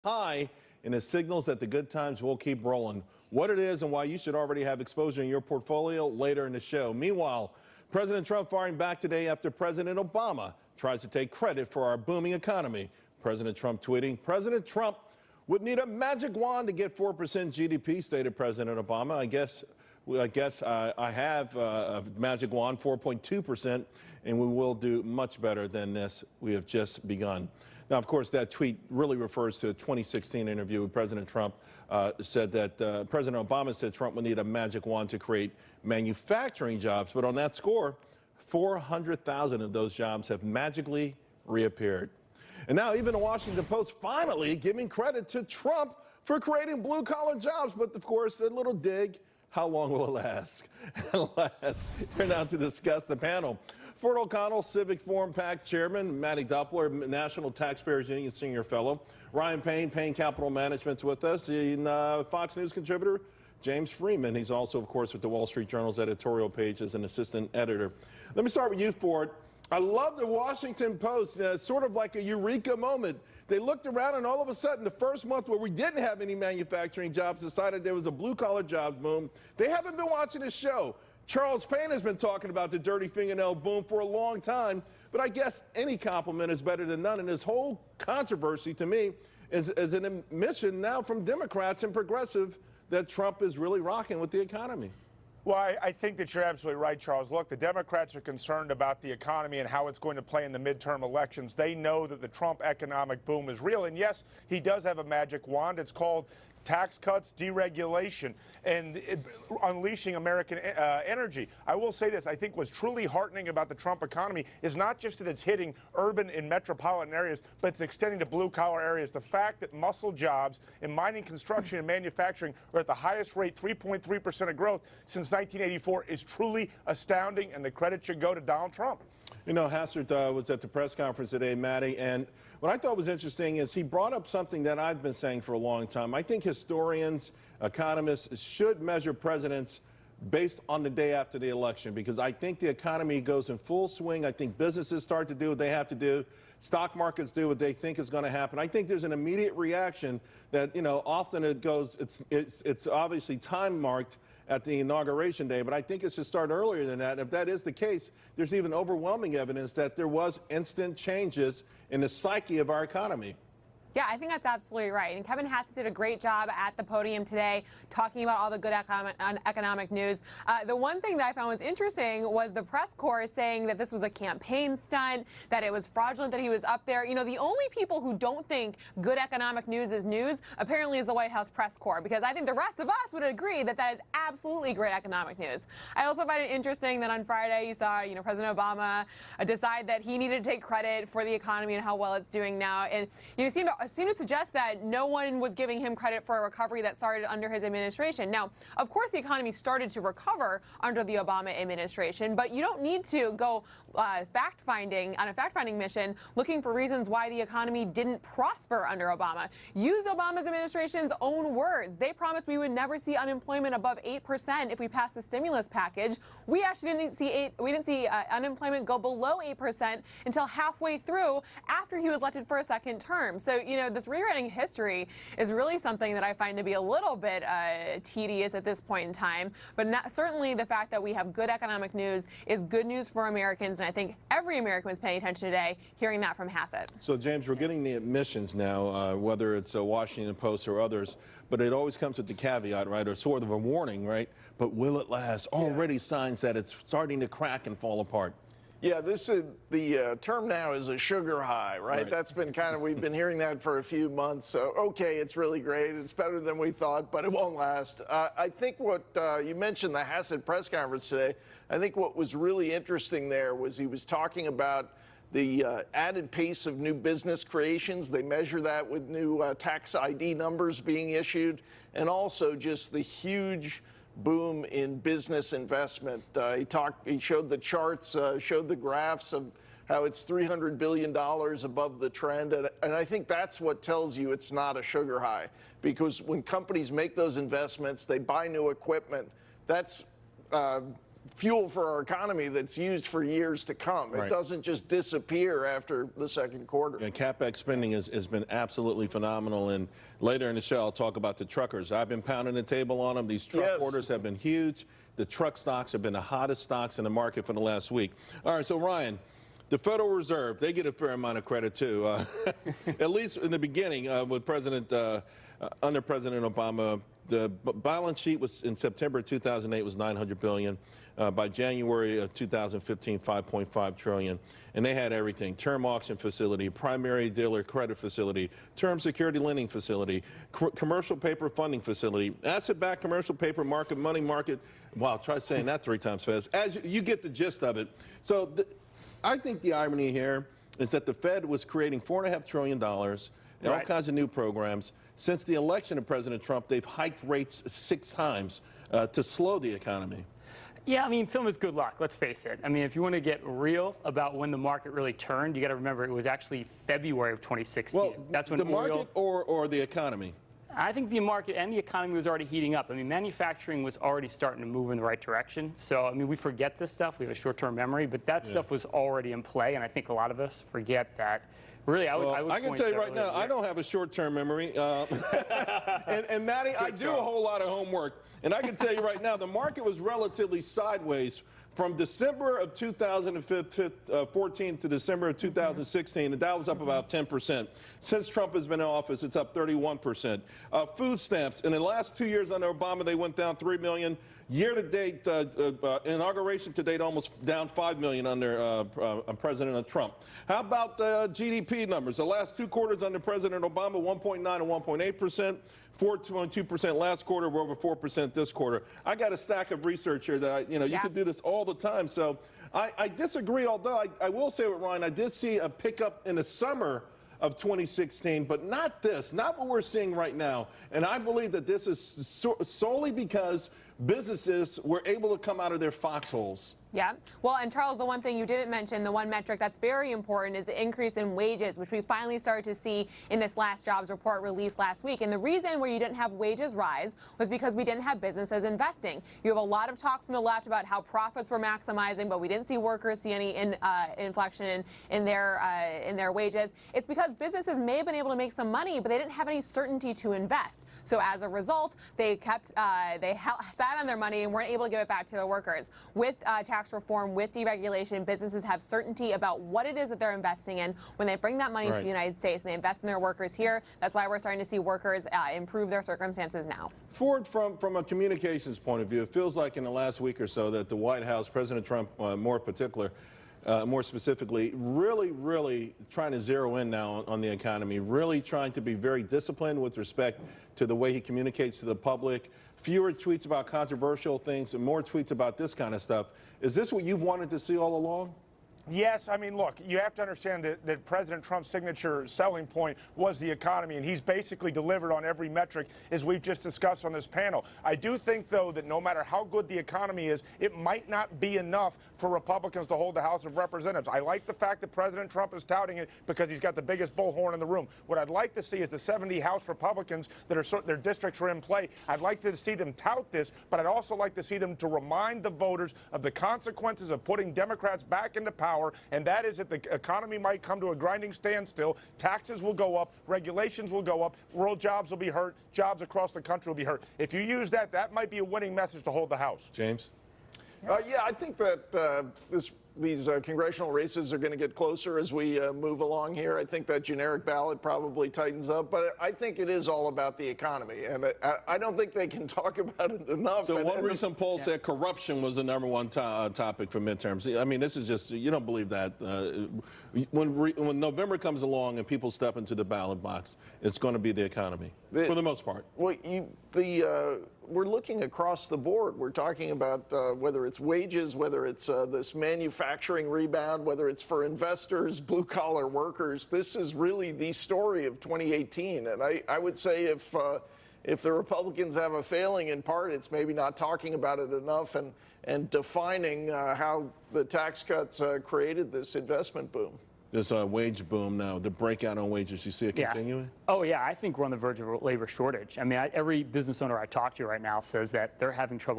high, and it signals that the good times will keep rolling. What it is and why you should already have exposure in your portfolio later in the show. Meanwhile, President Trump firing back today after President Obama tries to take credit for our booming economy. President Trump tweeting, President Trump would need a magic wand to get 4% GDP, stated President Obama. I guess I have a magic wand, 4.2%, and we will do much better than this. We have just begun. Now, of course, that tweet really refers to a 2016 interview with President Trump. Said that President Obama said Trump would need a magic wand to create manufacturing jobs. But on that score, 400,000 of those jobs have magically reappeared. And now even the Washington Post finally giving credit to Trump for creating blue-collar jobs. But, of course, a little dig. How long will it last? Here now to discuss the panel. Fort O'Connell, Civic Forum PAC Chairman, Mattie Duppler, National Taxpayers Union Senior Fellow, Ryan Payne, Payne Capital Management's with us, and Fox News contributor, James Freeman. He's also, of course, with the Wall Street Journal's editorial page as an assistant editor. Let me start with you, Fort. I love the Washington Post, sort of like a eureka moment. They looked around and all of a sudden the first month where we didn't have any manufacturing jobs decided there was a blue-collar jobs boom. They haven't been watching this show. Charles Payne has been talking about the dirty fingernail boom for a long time, but I guess any compliment is better than none. And this whole controversy to me is an admission now from Democrats and progressive that Trump is really rocking with the economy. Well, I think that you're absolutely right, Charles. Look, the Democrats are concerned about the economy and how it's going to play in the midterm elections. They know that the Trump economic boom is real. And yes, he does have a magic wand. It's called tax cuts, deregulation, and unleashing American energy. I will say this, I think what's truly heartening about the Trump economy is not just that it's hitting urban and metropolitan areas, but it's extending to blue-collar areas. The fact that muscle jobs in mining, construction, and manufacturing are at the highest rate, 3.3% of growth since 1984, is truly astounding, and the credit should go to Donald Trump. You know, Hassert was at the press conference today, Mattie, and what I thought was interesting is he brought up something that I've been saying for a long time. I think historians, economists should measure presidents based on the day after the election, because I think the economy goes in full swing. I think businesses start to do what they have to do. Stock markets do what they think is going to happen. I think there's an immediate reaction that, you know, often it goes, it's obviously time marked at the inauguration day, but I think it should start earlier than that. If that is the case, there's even overwhelming evidence that there was instant changes in the psyche of our economy. Yeah, I think that's absolutely right. And Kevin Hassett did a great job at the podium today talking about all the good economic news. The one thing that I found was interesting was the press corps saying that this was a campaign stunt, that it was fraudulent that he was up there. You know, the only people who don't think good economic news is news apparently is the White House press corps, because I think the rest of us would agree that that is absolutely great economic news. I also find it interesting that on Friday you saw, you know, President Obama decide that he needed to take credit for the economy and how well it's doing now. And you seem to suggest that no one was giving him credit for a recovery that started under his administration. Now, of course, the economy started to recover under the Obama administration, but you don't need to go fact-finding on a fact-finding mission looking for reasons why the economy didn't prosper under Obama. Use Obama's administration's own words. They promised we would never see unemployment above 8% if we passed the stimulus package. We actually didn't see unemployment go below 8% until halfway through after he was elected for a second term. So, you know, this rewriting history is really something that I find to be a little bit tedious at this point in time. But certainly the fact that we have good economic news is good news for Americans. And I think every American was paying attention today, hearing that from Hassett. So, James, we're getting the admissions now, whether it's a Washington Post or others, but it always comes with the caveat, right, or sort of a warning, right? But will it last? Already signs that it's starting to crack and fall apart. Yeah, this is the term now is a sugar high, right? That's been kind of, we've been hearing that for a few months. So, okay, it's really great. It's better than we thought, but it won't last. I think what you mentioned, the Hassett press conference today, I think what was really interesting there was he was talking about the added pace of new business creations. They measure that with new tax ID numbers being issued, and also just the huge boom in business investment. He showed the charts, showed the graphs of how it's $300 billion above the trend. And I think that's what tells you it's not a sugar high, because when companies make those investments, they buy new equipment. That's fuel for our economy that's used for years to come. It doesn't just disappear after the second quarter. And CapEx spending has been absolutely phenomenal. And later in the show, I'll talk about the truckers. I've been pounding the table on them. These truck orders have been huge. The truck stocks have been the hottest stocks in the market for the last week. All right, so Ryan, the Federal Reserve, they get a fair amount of credit too. At least in the beginning with under President Obama, the balance sheet was in September 2008 was $900 billion. By January of 2015, $5.5 trillion. And they had everything: term auction facility, primary dealer credit facility, term security lending facility, commercial paper funding facility, asset-backed commercial paper market, money market. Wow, try saying that 3 times fast. As you get the gist of it. So I think the irony here is that the Fed was creating $4.5 trillion and all kinds of new programs. Since the election of President Trump, they've hiked rates 6 times to slow the economy. Yeah, I mean, some of it's good luck, let's face it. I mean, if you want to get real about when the market really turned, you got to remember it was actually February of 2016. Well, that's when the market or the economy? I think the market and the economy was already heating up. I mean, manufacturing was already starting to move in the right direction. So, I mean, we forget this stuff. We have a short-term memory, but that stuff was already in play, and I think a lot of us forget that. Really, I can tell you right now, I don't have a short-term memory. And Mattie, I do a whole lot of homework. And I can tell you right now, the market was relatively sideways from December of 2014 to December of 2016, and that was up about 10%. Since Trump has been in office, it's up 31%. Food stamps, in the last 2 years under Obama, they went down 3 million. Year to date, inauguration to date, almost down 5 million under President Trump. How about the GDP numbers? The last 2 quarters under President Obama, 1.9 and 1.8%, 4.2% last quarter, we're over 4% this quarter. I got a stack of research here that, you could do this all the time. So I disagree, although I will say with Ryan, I did see a pickup in the summer of 2016, but not what we're seeing right now. And I believe that this is solely because businesses were able to come out of their foxholes. Yeah. Well, and Charles, the one thing you didn't mention, the one metric that's very important, is the increase in wages, which we finally started to see in this last jobs report released last week. And the reason where you didn't have wages rise was because we didn't have businesses investing. You have a lot of talk from the left about how profits were maximizing, but we didn't see workers see any inflection in their wages. It's because businesses may have been able to make some money, but they didn't have any certainty to invest. So as a result, they sat on their money and weren't able to give it back to their workers. With tax reform, with deregulation, businesses have certainty about what it is that they're investing in when they bring that money to the United States and they invest in their workers here. That's why we're starting to see workers improve their circumstances now. Ford, from a communications point of view, it feels like in the last week or so that the White House, President Trump more specifically, really trying to zero in now on the economy, really trying to be very disciplined with respect to the way he communicates to the public. Fewer tweets about controversial things and more tweets about this kind of stuff. Is this what you've wanted to see all along? Yes, I mean, look, you have to understand that President Trump's signature selling point was the economy, and he's basically delivered on every metric as we've just discussed on this panel. I do think, though, that no matter how good the economy is, it might not be enough for Republicans to hold the House of Representatives. I like the fact that President Trump is touting it because he's got the biggest bullhorn in the room. What I'd like to see is the 70 House Republicans that are their districts are in play. I'd like to see them tout this, but I'd also like to see them to remind the voters of the consequences of putting Democrats back into power. And that is that the economy might come to a grinding standstill. Taxes will go up, regulations will go up, world jobs will be hurt, jobs across the country will be hurt. If you use that, that might be a winning message to hold the House. James? Yeah, I think that these congressional races are going to get closer as we move along here. I think that generic ballot probably tightens up, but I think it is all about the economy, and I don't think they can talk about it enough. So one recent poll said corruption was the #1 topic for midterms. I mean, this is just, you don't believe that. When November comes along and people step into the ballot box, it's going to be the economy, for the most part. Well, we're looking across the board. We're talking about whether it's wages, whether it's this manufacturing rebound, whether it's for investors, blue-collar workers. This is really the story of 2018. And I would say if the Republicans have a failing in part, it's maybe not talking about it enough and defining how the tax cuts created this investment boom. This wage boom now, the breakout on wages, you see it continuing? Oh, yeah, I think we're on the verge of a labor shortage. I mean, every business owner I talk to right now says that they're having trouble